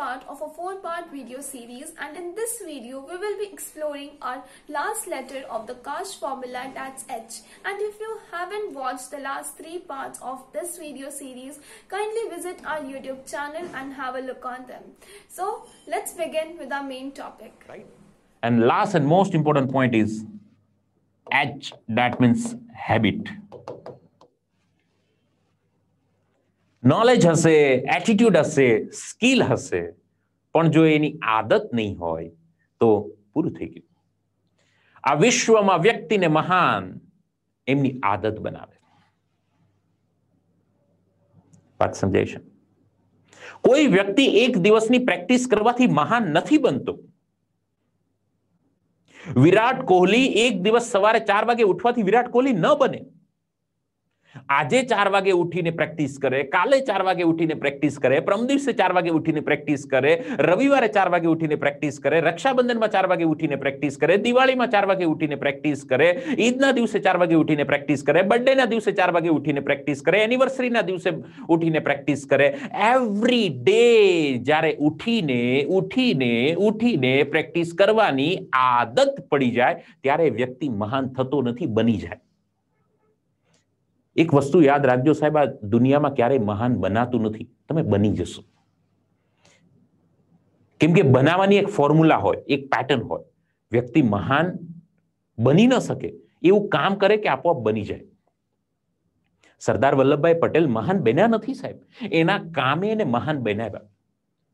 part of a 4-part video series, and in this video we will be exploring our last letter of the caste formula, that's H. And if you haven't watched the last 3 parts of this video series, kindly visit our YouTube channel and have a look on them. So let's begin with our main topic. Right. And last and most important point is H, that means habit. Knowledge હશે, attitude હશે, skill હશે, પણ જો એની આદત નહીં હોય તો પૂરું થઈ ગયું. આ વિશ્વમાં વ્યક્તિને મહાન એમની આદત બનાવે. વાત સમજાય છે? કોઈ વ્યક્તિ એક દિવસની પ્રેક્ટિસ કરવાથી મહાન નથી બનતો. વિરાટ કોહલી એક દિવસ સવારે 4 વાગે ઉઠવાથી વિરાટ કોહલી ન બને. આજે 4 વાગે ઉઠીને પ્રેક્ટિસ કરે, કાલે 4 વાગે ઉઠીને પ્રેક્ટિસ કરે, પરમ દિવસે 4 વાગે ઉઠીને પ્રેક્ટિસ કરે, રવિવારે 4 વાગે ઉઠીને પ્રેક્ટિસ કરે, રક્ષાબંધનમાં 4 વાગે ઉઠીને પ્રેક્ટિસ કરે, દિવાળીમાં 4 વાગે ઉઠીને પ્રેક્ટિસ કરે, ઈદના દિવસે 4 વાગે ઉઠીને પ્રેક્ટિસ કરે, બર્થડેના દિવસે 4 વાગે ઉઠીને પ્રેક્ટિસ કરે, એનિવર્સરીના દિવસે ઉઠીને પ્રેક્ટિસ કરે. એવરી ડે જ્યારે ઉઠીને પ્રેક્ટિસ કરવાની આદત પડી જાય ત્યારે વ્યક્તિ મહાન થતો નથી, બની જાય. એક વસ્તુ યાદ રાખજો સાહેબ, આ દુનિયામાં ક્યારેય મહાન બનાતું નથી, તમે બની જશો. કેમ કે બનાવવાની એક ફોર્મ્યુલા હોય, એક પેટર્ન હોય. વ્યક્તિ મહાન બની ન શકે એવું કામ કરે કે આપોઆપ બની જાય. સરદાર વલ્લભભાઈ પટેલ મહાન બન્યા નથી સાહેબ, એના કામે એને મહાન બનાવ્યા.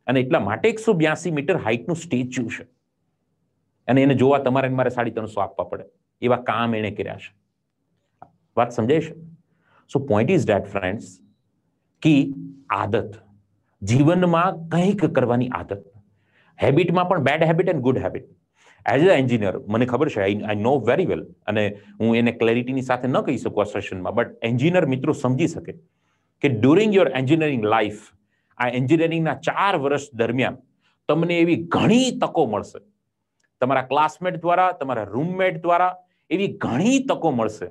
અને એટલા માટે 182 મીટર હાઈટનું સ્ટેચ્યુ છે અને એને જોવા તમારે મારે 350 આપવા પડે, એવા કામ એને કર્યા છે. વાત સમજાય છે? So point is that friends, कि आदत जीवનમાં કંઈક કરવાની આદત. હેબિટમાં પણ bad habit and good habit. As a engineer મને ખબર છે, આઈ નો વેરી વેલ, અને હું એને ક્લેરિટીની સાથે ન કહી શકું આ સેશનમાં, બટ એન્જિનિયર મિત્રો સમજી શકે કે ડ્યુરિંગ યોર એન્જિનિયરિંગ લાઈફ, આ એન્જિનિયરિંગના 4 વર્ષ દરમિયાન તમને એવી ઘણી તકો મળશે. તમારા ક્લાસમેટ દ્વારા, તમારા રૂમમેટ દ્વારા એવી ઘણી તકો મળશે.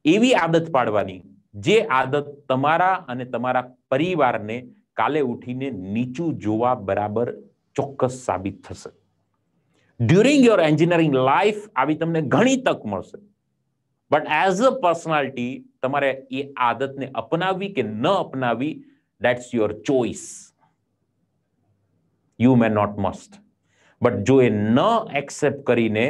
એવી આદત પાડવાની જે આદત તમારા અને તમારા પરિવારને કાલે ઉઠીને નીચું જોવા બરાબર ચોક્કસ સાબિત થશે. ડ્યુરિંગ યોર એન્જિનિયરિંગ લાઈફ આવી તમને ઘણી તક મળશે, બટ એઝ અ પર્સનાલિટી તમારે એ આદતને અપનાવવી કે ન અપનાવવી, that's your choice. You may not must. But જો એ ન એક્સેપ્ટ કરીને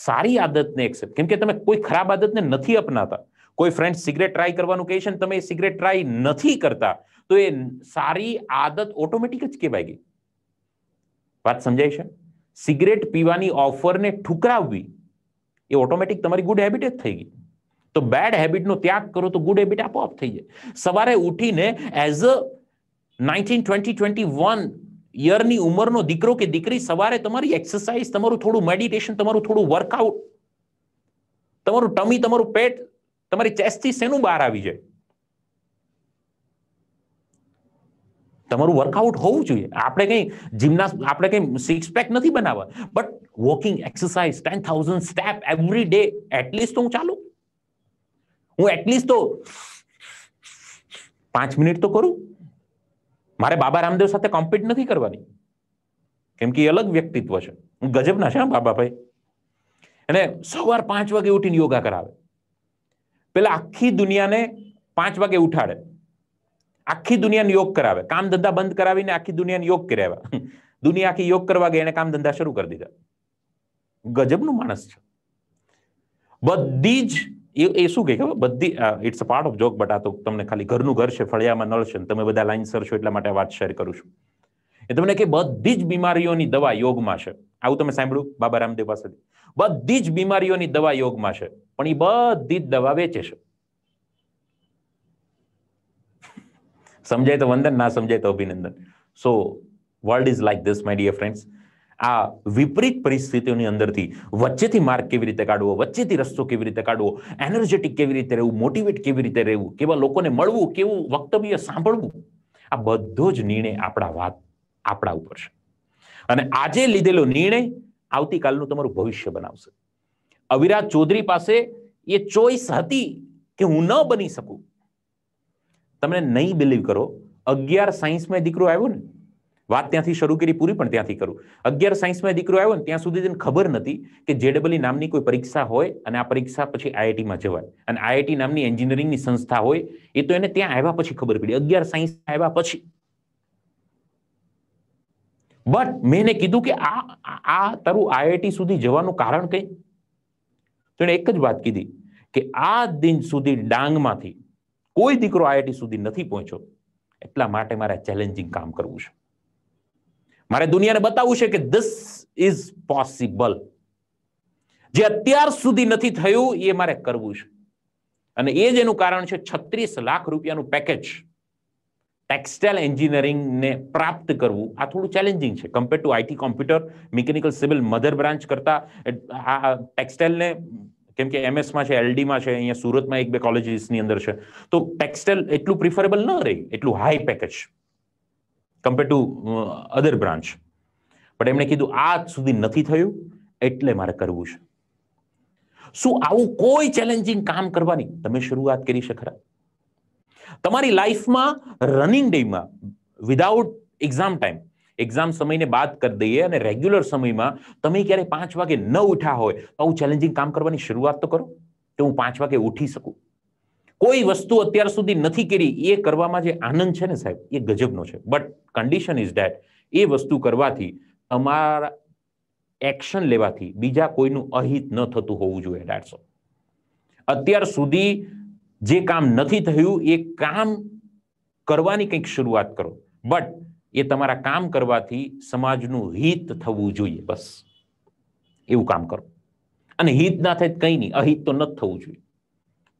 સારી આદતને એક્સેપ્ટ, કેમ કે તમે કોઈ ખરાબ આદતને નથી અપનાતા. કોઈ ફ્રેન્ડ સિગરેટ ટ્રાય કરવાનું કહે છે ને તમે સિગરેટ ટ્રાય નથી કરતા, તો એ સારી આદત ઓટોમેટિક જ કહેવાય ગઈ. વાત સમજાય છે? સિગરેટ પીવાની ઓફરને ઠુકરાવવી એ ઓટોમેટિક તમારી ગુડ હેબિટ જ થઈ ગઈ. તો બેડ હેબિટનો ત્યાગ કરો તો ગુડ હેબિટ આપોઆપ થઈ જાય. સવારે ઉઠીને એઝ અ 19-20-21 યરની ઉંમરનો દીકરો કે દીકરી સવારે તમારી એક્સરસાઇઝ, તમારું થોડું મેડિટેશન, તમારું થોડું વર્કઆઉટ, તમારું ટમી, તમારું પેટ, તમારી ચેસ્ટથી શેનું બહાર આવી જાય? તમારું વર્કઆઉટ હોવું જોઈએ. આપણે કઈ આપણે કઈ 6 પેક નથી બનાવવા, but walking exercise 10,000 step every day at least તો હું ચાલુ. હું એટલીસ્ટ તો 5 મિનિટ તો કરું. મારે બાબા રામદેવ સાથે કોમ્પિટ નથી કરવાની, કેમ કે એ અલગ વ્યક્તિત્વ છે. ગજબના છે બાબાભાઈ. અને સવાર 5 વાગે ઉઠીને યોગા કરાવે. પેલા આખી દુનિયાને 5 વાગે ઉઠાડે, આખી દુનિયાને યોગ કરાવે, કામ ધંધા બંધ કરાવીને આખી દુનિયાને યોગ કરાવ્યા. દુનિયા આખી યોગ કરવા ગઈ, એને કામ ધંધા શરૂ કરી દીધા. ગજબનું માણસ છે. બધી જ એ શું કહે ખબર, બધી it's a part of joke, but આ તો તમને ખાલી ઘરનું ઘર છે, ફળિયામાં નળ છે, તમે બધા લાઈનસર છો એટલા માટે વાત શેર કરું છું. એ તમને કે બધી જ બીમારીઓની દવા યોગમાં છે. આવું તમે સાંભળ્યું બાબા રામદેવ પાસેથી? બધી જ બીમારીઓની દવા યોગમાં છે, પણ એ બધી જ દવા વેચે છે. સમજાય તો વંદન, ના સમજાય તો અભિનંદન. So world is like this my dear friends. આ વિપરીત પરિસ્થિતિઓની અંદરથી વચ્ચેથી માર્ગ કેવી રીતે કાઢવો, વચ્ચેથી રસ્તો કેવી રીતે કાઢવો, એનર્જેટિક કેવી રીતે રહેવું, મોટિવેટ કેવી રીતે રહેવું, કેવા લોકોને મળવું, કેવું વક્તવ્ય સાંભળવું, આ બધો જ નિર્ણય આપણા ઉપર છે. અને આજે લીધેલો નિર્ણય આવતીકાલનું તમારું ભવિષ્ય બનાવશે. અવિરાજ ચૌધરી પાસે એ ચોઈસ હતી કે હું ન બની શકું. તમે નહીં બિલીવ કરો, 11 સાયન્સમાં દીકરો આવ્યો ને, વાત ત્યાંથી શરૂ કરી, પૂરી પણ ત્યાંથી કરું. 11 સાયન્સમાં દીકરો આવ્યો ને ત્યાં સુધી તેને ખબર નથી કે JEE નામની કોઈ પરીક્ષા હોય અને આ પરીક્ષા પછી IITમાં જવાય, અને IIT નામની એન્જિનિયરિંગની સંસ્થા હોય એ તો એને ત્યાં આવ્યા પછી ખબર પડી, 11 સાયન્સ આવ્યા પછી. બટ મેં એને કીધું કે આ તારું IIT સુધી જવાનું કારણ કઈ? તો એને એક જ વાત કીધી કે આ દિન સુધી ડાંગમાંથી કોઈ દીકરો IIT સુધી નથી પહોંચ્યો, એટલા માટે મારે ચેલેન્જિંગ કામ કરવું છે. મારે દુનિયાને બતાવવું છે કે ધીસ ઇઝ પોસિબલ. જે અત્યાર સુધી નથી થયું એ મારે કરવું છે. અને એ જ એનું કારણ છે 36 લાખ રૂપિયાનું પેકેજ ટેક્સટાઇલ એન્જિનિયરિંગને પ્રાપ્ત કરવું. આ થોડું ચેલેન્જિંગ છે compare to IT, computer, mechanical, civil mother branch કરતા. આ ટેક્સટાઇલને કેમ કે MS-માં છે, LD-માં છે, અહીંયા સુરતમાં 1-2 કોલેજીસની અંદર છે, તો ટેક્સટાઇલ એટલું પ્રિફરેબલ ન રહી, એટલું high package compare to other branch. પણ એમણે કીધું આજ સુધી નથી થયું એટલે મારે કરવું છે. શું આવું કોઈ ચેલેન્જિંગ કામ કરવાની તમે શરૂઆત કરી છે ખરા? તમારી લાઈફમાં રનિંગ ડેમાં વિધાઉટ એક્ઝામ ટાઈમ, એક્ઝામ સમયને બાદ કરી દઈએ અને રેગ્યુલર સમયમાં તમે ક્યારે 5 વાગે ન ઉઠ્યા હોય તો આવું ચેલેન્જિંગ કામ કરવાની શરૂઆત તો કરો કે હું 5 વાગે ઉઠી શકું. કોઈ વસ્તુ અત્યાર સુધી નથી કરી એ કરવામાં જે આનંદ છે ને સાહેબ, એ ગજબનો છે. બટ કન્ડિશન ઇઝ ધેટ એ વસ્તુ કરવાથી તમારા એક્શન લેવાથી બીજા કોઈનું અહિત ન થતું હોવું જોઈએ. That's all. અત્યાર સુધી જે કામ નથી થયું એ કામ કરવાની કંઈક શરૂઆત કરો, બટ એ તમારા કામ કરવાથી સમાજનું હિત થવું જોઈએ. બસ એવું કામ કરો. અને હિત ના થાય કંઈ નહીં, અહિત તો ન થવું જોઈએ.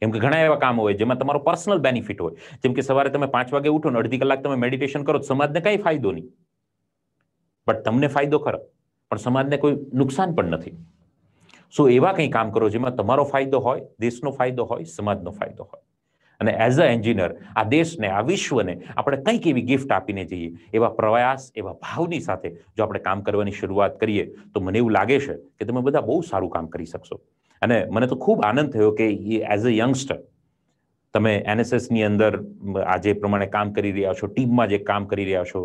કેમ કે ઘણા એવા કામ હોય જેમાં તમારો પર્સનલ બેનિફિટ હોય, જેમ કે સવારે તમે 5 વાગે ઉઠો ને અડધી કલાક તમે મેડિટેશન કરો, સમાજને કઈ ફાયદો નહીં, બટ તમને ફાયદો ખરો, પણ સમાજને કોઈ નુકસાન પણ નથી. સો એવા કંઈ કામ કરો જેમાં તમારો ફાયદો હોય, દેશનો ફાયદો હોય, સમાજનો ફાયદો હોય. અને એઝ અ એન્જિનિયર આ દેશને, આ વિશ્વને આપણે કંઈક એવી ગિફ્ટ આપીને જઈએ, એવા પ્રયાસ, એવા ભાવની સાથે જો આપણે કામ કરવાની શરૂઆત કરીએ તો મને એવું લાગે છે કે તમે બધા બહુ સારું કામ કરી શકશો. અને મને તો ખૂબ આનંદ થયો કે એઝ અ યંગસ્ટર તમે NSSની અંદર આજે પ્રમાણે કામ કરી રહ્યા છો, ટીમમાં જે કામ કરી રહ્યા છો,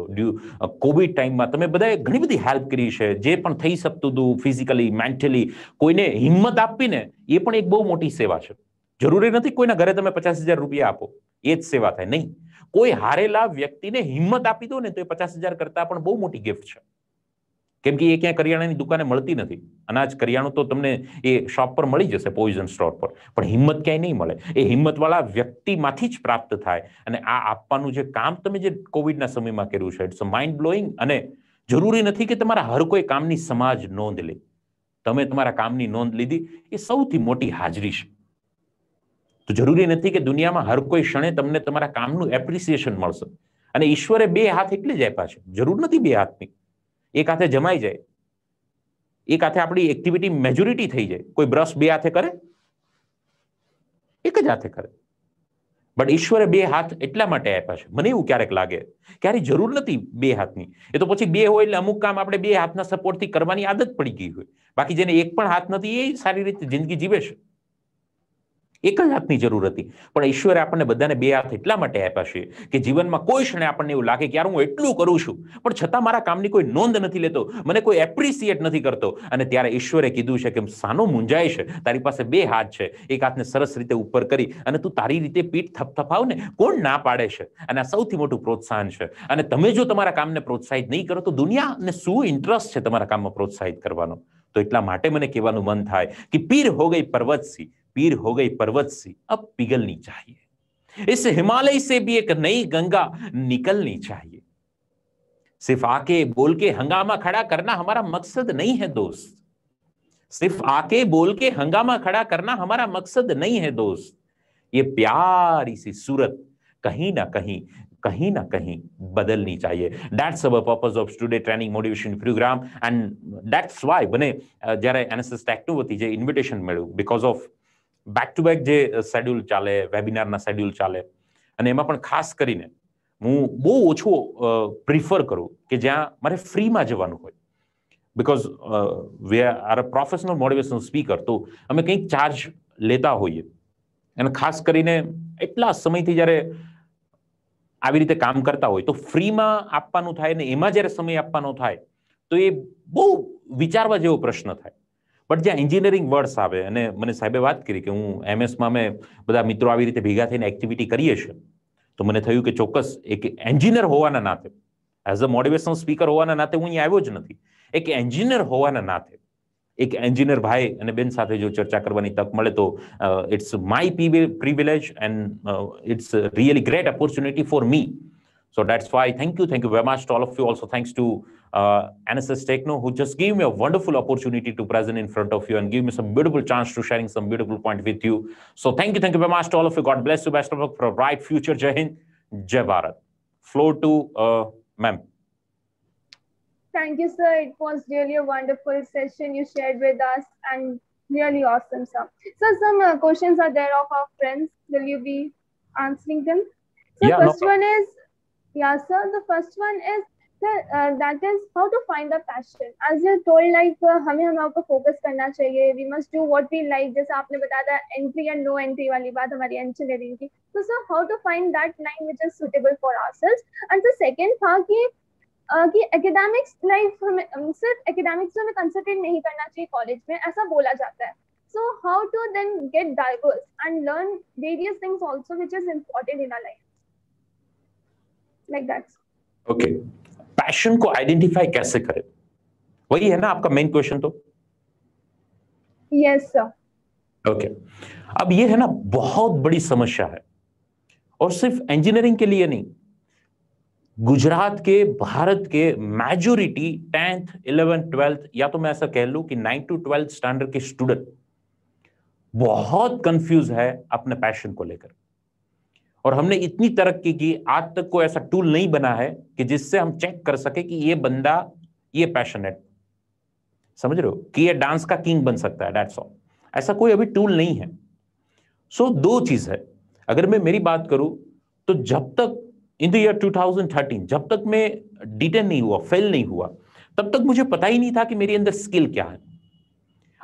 કોવિડ ટાઈમમાં તમે બધાએ ઘણી બધી હેલ્પ કરી છે. જે પણ થઈ શકતું હતું ફિઝિકલી, મેન્ટલી, કોઈને હિંમત આપીને એ પણ એક બહુ મોટી સેવા છે. જરૂરી નથી કોઈના ઘરે તમે 50,000 રૂપિયા આપો એ જ સેવા થાય, નહીં. કોઈ હારેલા વ્યક્તિને હિંમત આપી દો ને તો એ 50,000 કરતા પણ બહુ મોટી ગિફ્ટ છે. કેમ કે એ ક્યાંય કરિયાણાની દુકાને મળતી નથી. અનાજ કરિયાણું તો તમને એ શોપ પર મળી જશે, પોઈઝન સ્ટોર પર, પણ હિંમત ક્યાંય નહીં મળે. એ હિંમતવાળા વ્યક્તિમાંથી જ પ્રાપ્ત થાય. અને આ આપવાનું જે કામ તમે જે કોવિડના સમયમાં કર્યું છે, ઇટ્સ માઇન્ડ બ્લોઈંગ. અને જરૂરી નથી કે તમારા હર કોઈ કામની સમાજ નોંધ લે. તમે તમારા કામની નોંધ લીધી એ સૌથી મોટી હાજરી છે. તો જરૂરી નથી કે દુનિયામાં હર કોઈ ક્ષણે તમને તમારા કામનું એપ્રિસિએશન મળશે. અને ઈશ્વરે 2 હાથ એટલે જ આપ્યા છે, જરૂર નથી 2 હાથની. એક હાથે જમાઈ જાય, એક હાથે આપણી એક્ટિવિટી મેજોરિટી થઈ જાય. કોઈ બ્રશ 2 હાથે કરે? એક જ હાથે કરે. બટ ઈશ્વરે 2 હાથ એટલા માટે આપ્યા છે. મને એવું ક્યારેક લાગે ક્યારે જરૂર નથી 2 હાથની. એ તો પછી 2 હોય એટલે અમુક કામ આપણે 2 હાથના સપોર્ટથી કરવાની આદત પડી ગઈ હોય. બાકી જેને એક પણ હાથ નથી એ સારી રીતે જિંદગી જીવે છે. એક જ હાથની જરૂર હતી. પણ ઈશ્વરે આપણને બધાને 2 હાથ એટલા માટે આપ્યા છે કે જીવનમાં કોઈ ક્ષણે આપણને એવું લાગે કે યાર હું એટલું કરું છું પણ છતાં મારા કામની કોઈ નોંધ નથી લેતો, મને કોઈ એપ્રિસિએટ નથી કરતો. અને ત્યારે ઈશ્વરે કીધું છે કે સાનો મૂંઝાય છે, તારી પાસે 2 હાથ છે, એક હાથને સરસ રીતે ઉપર કરી અને તું તારી રીતે પીઠ થપથપાવ ને, કોણ ના પાડે છે? અને આ સૌથી મોટું પ્રોત્સાહન છે. અને તમે જો તમારા કામને પ્રોત્સાહિત નહીં કરો તો દુનિયાને શું ઇન્ટરેસ્ટ છે તમારા કામમાં પ્રોત્સાહિત કરવાનો? તો એટલા માટે મને કહેવાનું મન થાય કે પીર હો ગઈ પર્વત સી, पीर हो गई पर्वत सी, अब पिघलनी चाहिए. इस हिमालय से भी एक नई गंगा निकलनी चाहिए. सिर्फ आके बोल के हंगामा खड़ा करना हमारा मकसद नहीं है दोस्त. सिर्फ आके बोल के हंगामा खड़ा करना हमारा मकसद नहीं है दोस्त. ये प्यारी सी सूरत कहीं ना कहीं बदलनी चाहिए. That's our purpose of today training motivation program, and that's why મને જ્યારે NSS ટેકનું વતી જે ઇન્વિટેશન મળ્યું, because of back to back જે શેડ્યુલ ચાલે, વેબિનારના શેડ્યુલ ચાલે, અને એમાં પણ ખાસ કરીને હું બહુ ઓછું પ્રિફર કરું કે જ્યાં મારે ફ્રીમાં જવાનું હોય. Because we are a professional motivational speaker, તો અમે કંઈક ચાર્જ લેતા હોઈએ. અને ખાસ કરીને એટલા સમયથી જ્યારે આવી રીતે કામ કરતા હોય તો ફ્રીમાં આપવાનું થાય ને એમાં જ્યારે સમય આપવાનો થાય તો એ બહુ વિચારવા જેવો પ્રશ્ન થાય. બટ જ્યાં એન્જિનિયરિંગ વર્ડ્સ આવે, અને મને સાહેબે વાત કરી કે હું MS માં અમે બધા મિત્રો આવી રીતે ભેગા થઈને એક્ટિવિટી કરીએ છીએ, તો મને થયું કે ચોક્કસ એક એન્જિનિયર હોવાના નાતે, એઝ અ મોટિવેશનલ સ્પીકર હોવાના નાતે હું અહીંયા આવ્યો જ નથી, એક એન્જિનિયર હોવાના નાતે એક એન્જિનિયર ભાઈ અને બેન સાથે જો ચર્ચા કરવાની તક મળે તો it's my privilege and it's really great opportunity for me. So that's why thank you very much to all of you. Also thanks to NSS Techno, who just gave me a wonderful opportunity to present in front of you and give me some beautiful chance to sharing some beautiful point with you. So thank you very much to all of you. God bless you. Best of luck for a bright future. Jai Hind, Jai Bharat. Floor to ma'am. Thank you, sir. It was really a wonderful session you shared with us and really awesome, sir. So some questions are there of our friends. Will you be answering them? So Yeah, first one is, yeah, sir. The first one is that is how to find the passion. As you told, like हमें हमारे ऊपर focus करना चाहिए. We must do what we like. जैसे आपने बताया था entry and no entry वाली बात हमारी engineering की. So sir, how to find that line which is suitable for ourselves? And the second था कि एकेडमिक्स लाइफ हमें सिर्फ एकेडमिक्स में कंसंट्रेट नहीं करना चाहिए कॉलेज में, ऐसा बोला जाता है. So how to then get diverse and learn various things also which is important in our life, like that. Okay, passion को आइडेंटिफाई कैसे करें, वही है ना आपका मेन क्वेश्चन? तो यस सर. ओके, अब ये है ना बहुत बड़ी समस्या है, और सिर्फ इंजीनियरिंग के लिए नहीं, गुजरात के, भारत के मेजोरिटी 10th 11th 12th या तो मैं ऐसा कह लूं कि 9 to 12 स्टैंडर्ड के स्टूडेंट बहुत कंफ्यूज है अपने पैशन को लेकर. और हमने इतनी तरक्की की, आज तक कोई ऐसा टूल नहीं बना है कि जिससे हम चेक कर सके कि ये बंदा ये पैशनेट, समझ रहे हो, कि ये डांस का किंग बन सकता है, दैट्स ऑल. ऐसा कोई अभी टूल नहीं है. सो दो चीज है. अगर मैं मेरी बात करूं तो जब तक इन द ईयर 2013 जब तक मैं डिटेन नहीं हुआ, फेल नहीं हुआ, तब तक मुझे पता ही नहीं था कि मेरे अंदर स्किल क्या है.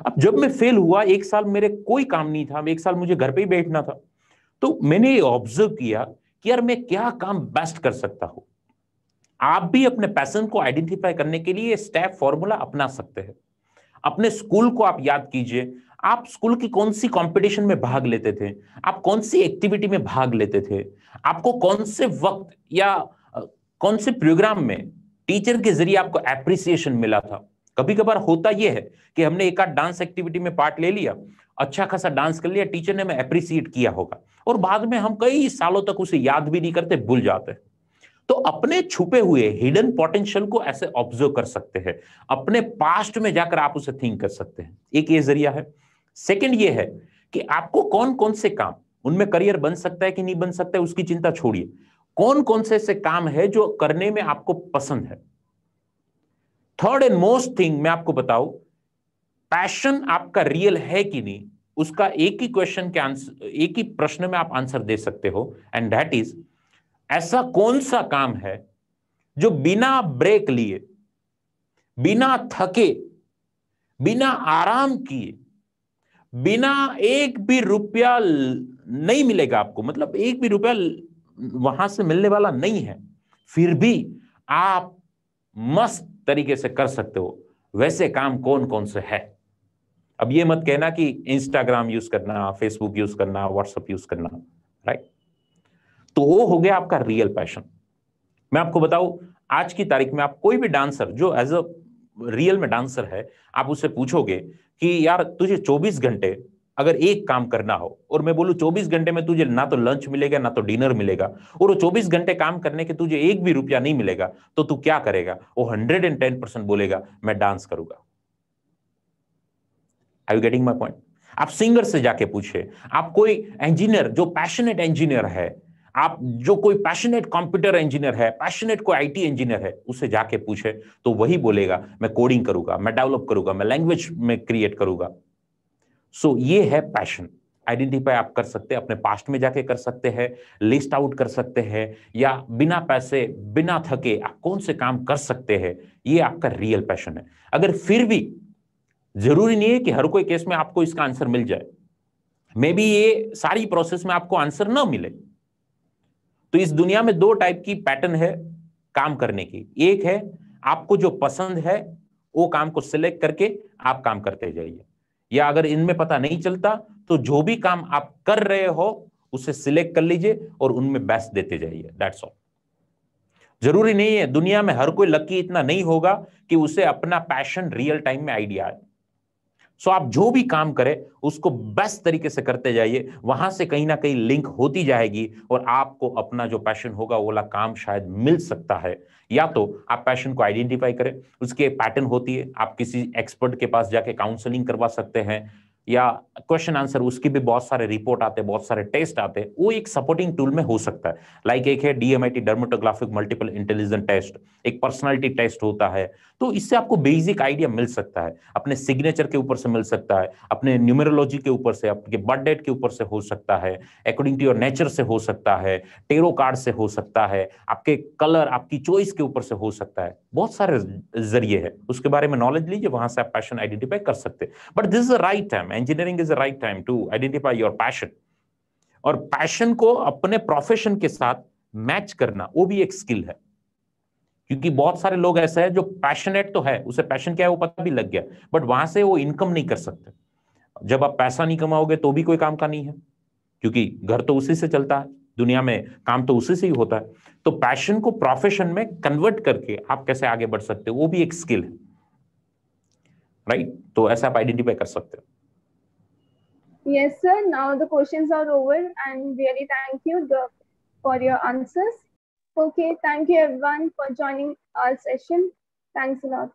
अब जब मैं फेल हुआ, एक साल मेरे कोई काम नहीं था, एक साल मुझे घर पे ही बैठना था, तो मैंने ये ऑब्जर्व किया कि यार मैं क्या काम बेस्ट कर सकता हूं. आप भी अपने पैशन को आइडेंटिफाई करने के लिए स्टेप फॉर्मूला अपना सकते हैं. अपने स्कूल को आप याद कीजिए, आप स्कूल की कौन सी कंपटीशन में भाग लेते थे, आप कौन सी एक्टिविटी में भाग लेते थे, आपको कौन से वक्त या कौन से प्रोग्राम में टीचर के जरिए आपको एप्रिसिएशन मिला था. कभी कभार होता यह है कि हमने एक आध डांस एक्टिविटी में पार्ट ले लिया, अच्छा खासा डांस कर लिया, टीचर ने हमें एप्रिसिएट किया होगा, और बाद में हम कई सालों तक उसे याद भी नहीं करते, भूल जाते हैं. तो अपने छुपे हुए हिडन पोटेंशियल को ऐसे ऑब्जर्व कर सकते हैं, अपने पास्ट में जाकर आप उसे थिंक कर सकते हैं. एक ये जरिया है. सेकंड ये है कि आपको कौन कौन से काम, उनमें करियर बन सकता है कि नहीं बन सकता है उसकी चिंता छोड़िए, कौन कौन से ऐसे काम है जो करने में आपको पसंद है. थर्ड एंड मोस्ट थिंग मैं आपको बताऊं, पैशन आपका रियल है कि नहीं, उसका एक ही क्वेश्चन के आंसर, एक ही प्रश्न में आप आंसर दे सकते हो, एंड दैट इज, ऐसा कौन सा काम है जो बिना ब्रेक लिए, बिना थके, बिना आराम किए, बिना एक भी रुपया नहीं मिलेगा आपको, मतलब एक भी रुपया वहां से मिलने वाला नहीं है, फिर भी आप मस्त तरीके से कर सकते हो, वैसे काम कौन कौन से है. अब ये मत कहना कि इंस्टाग्राम यूज करना, फेसबुक यूज करना, व्हाट्सएप यूज करना, राइट. तो वो हो गया आपका रियल पैशन. मैं आपको बताऊं, आज की तारीख में आप कोई भी डांसर जो एज अ रियल में डांसर है, आप उससे पूछोगे कि यार तुझे 24 घंटे अगर एक काम करना हो, और मैं बोलूं 24 घंटे में तुझे ना तो लंच मिलेगा ना तो डिनर मिलेगा, और वो 24 घंटे काम करने के तुझे एक भी रुपया नहीं मिलेगा, तो तू क्या करेगा? वो 110% बोलेगा मैं डांस करूंगा. Are you getting my point? आप सिंगर से जाके पूछे, आप कोई इंजीनियर जो पैशनेट इंजीनियर है, आप जो कोई पैशनेट कंप्यूटर इंजीनियर है, पैशनेट कोई आईटी इंजीनियर है, उससे जाके पूछे तो वही बोलेगा मैं कोडिंग करूंगा, मैं डेवलप करूंगा, मैं लैंग्वेज में क्रिएट करूंगा. सो ये है पैशन. आइडेंटिफाई आप कर सकते हैं, अपने पास्ट में जाके कर सकते हैं, लिस्ट आउट कर सकते हैं, या बिना पैसे बिना थके आप कौन से काम कर सकते हैं, ये आपका रियल पैशन है. अगर फिर भी जरूरी नहीं है कि हर कोई केस में आपको इसका आंसर मिल जाए, मे बी ये सारी प्रोसेस में आपको आंसर ना मिले, तो इस दुनिया में दो टाइप की पैटर्न है काम करने की। एक है आपको जो पसंद है वो काम को सिलेक्ट करके आप काम करते जाइए, या अगर इनमें पता नहीं चलता तो जो भी काम आप कर रहे हो उसे सिलेक्ट कर लीजिए और उनमें बेस्ट देते जाइए। That's all. जरूरी नहीं है, दुनिया में हर कोई लकी इतना नहीं होगा कि उसे अपना पैशन रियल टाइम में आइडिया आए। सो आप जो भी काम करें उसको बेस्ट तरीके से करते जाइए, वहां से कहीं ना कहीं लिंक होती जाएगी और आपको अपना जो पैशन होगा वो वाला काम शायद मिल सकता है। या तो आप पैशन को आइडेंटिफाई करें, उसकी एक पैटर्न होती है, आप किसी एक्सपर्ट के पास जाके काउंसलिंग करवा सकते हैं, या क्वेश्चन आंसर उसकी भी बहुत सारे रिपोर्ट आते हैं, बहुत सारे टेस्ट आते हैं, वो एक सपोर्टिंग टूल में हो सकता है। लाइक एक है DMIT डर्मेटोग्राफिक मल्टीपल इंटेलिजेंस टेस्ट, एक पर्सनालिटी टेस्ट होता है। तो इससे आपको बेसिक आइडिया मिल सकता है, अपने सिग्नेचर के ऊपर से मिल सकता है, अपने न्यूमेरोलॉजी के ऊपर से, आपके बर्थ डेट के ऊपर से हो सकता है, अकॉर्डिंग टू योर नेचर से हो सकता है, टेरो कार्ड से हो सकता है, आपके कलर आपकी चॉइस के ऊपर से हो सकता है। बहुत सारे जरिए है, उसके बारे में नॉलेज लीजिए, वहां से आप पैशन आइडेंटिफाई कर सकते हैं। But this is the right time, engineering is the right time to identify your passion. और पैशन को अपने प्रोफेशन के साथ मैच करना वो भी एक स्किल है, क्योंकि बहुत सारे लोग ऐसे हैं जो पैशनेट तो है, उसे पैशन क्या है वो पता भी लग गया, बट वहां से वो इनकम नहीं कर सकते। जब आप पैसा नहीं कमाओगे तो भी कोई काम का नहीं है, क्योंकि घर तो उसी से चलता है, दुनिया में काम तो उसी से ही होता है। तो पैशन को प्रोफेशन में कन्वर्ट करके आप कैसे आगे बढ़ सकते हो वो भी एक स्किल है, राइट? तो ऐसा आप आइडेंटिफाई कर सकते हो। Yes, sir. Now the questions are over, and really thank you for your answers. Okay, thank you everyone for joining our session. Thanks a lot.